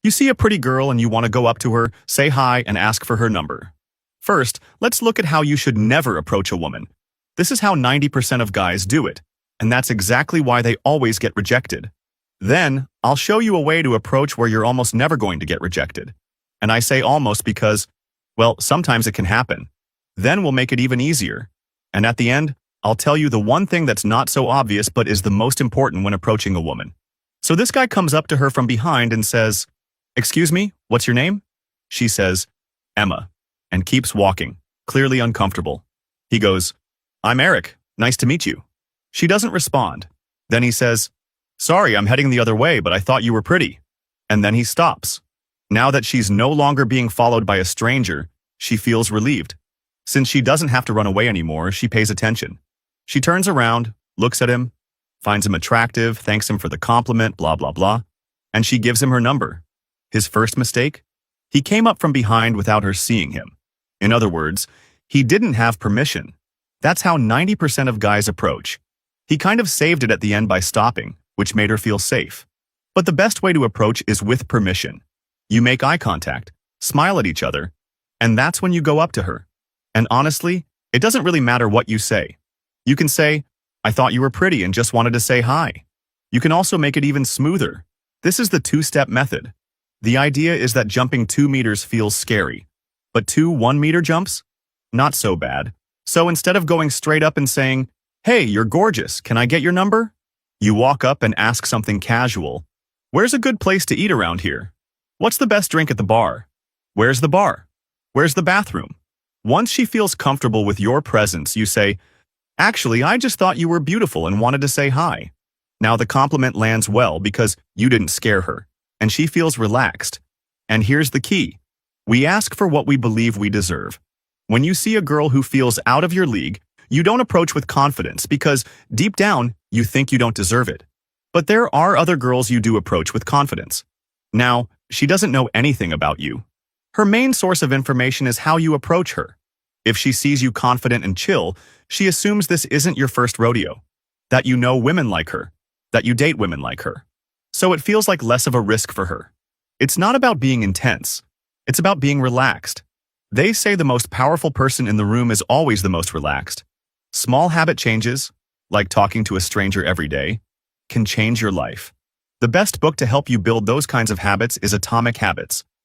You see a pretty girl and you want to go up to her, say hi, and ask for her number. First, let's look at how you should never approach a woman. This is how 90% of guys do it, and that's exactly why they always get rejected. Then, I'll show you a way to approach where you're almost never going to get rejected. And I say almost because, well, sometimes it can happen. Then we'll make it even easier. And at the end, I'll tell you the one thing that's not so obvious but is the most important when approaching a woman. So this guy comes up to her from behind and says, "Excuse me, what's your name?" She says, "Emma," and keeps walking, clearly uncomfortable. He goes, "I'm Eric, nice to meet you." She doesn't respond. Then he says, "Sorry, I'm heading the other way, but I thought you were pretty." And then he stops. Now that she's no longer being followed by a stranger, she feels relieved. Since she doesn't have to run away anymore, she pays attention. She turns around, looks at him, finds him attractive, thanks him for the compliment, blah, blah, blah, and she gives him her number. His first mistake? He came up from behind without her seeing him. In other words, he didn't have permission. That's how 90% of guys approach. He kind of saved it at the end by stopping, which made her feel safe. But the best way to approach is with permission. You make eye contact, smile at each other, and that's when you go up to her. And honestly, it doesn't really matter what you say. You can say, "I thought you were pretty and just wanted to say hi." You can also make it even smoother. This is the two-step method. The idea is that jumping 2 meters feels scary, but 2 1-meter jumps? Not so bad. So instead of going straight up and saying, "Hey, you're gorgeous, can I get your number?" you walk up and ask something casual. "Where's a good place to eat around here? What's the best drink at the bar? Where's the bar? Where's the bathroom?" Once she feels comfortable with your presence, you say, "Actually, I just thought you were beautiful and wanted to say hi." Now the compliment lands well because you didn't scare her, and she feels relaxed. And here's the key. We ask for what we believe we deserve. When you see a girl who feels out of your league, you don't approach with confidence because, deep down, you think you don't deserve it. But there are other girls you do approach with confidence. Now, she doesn't know anything about you. Her main source of information is how you approach her. If she sees you confident and chill, she assumes this isn't your first rodeo, that you know women like her, that you date women like her. So it feels like less of a risk for her. It's not about being intense. It's about being relaxed. They say the most powerful person in the room is always the most relaxed. Small habit changes, like talking to a stranger every day, can change your life. The best book to help you build those kinds of habits is Atomic Habits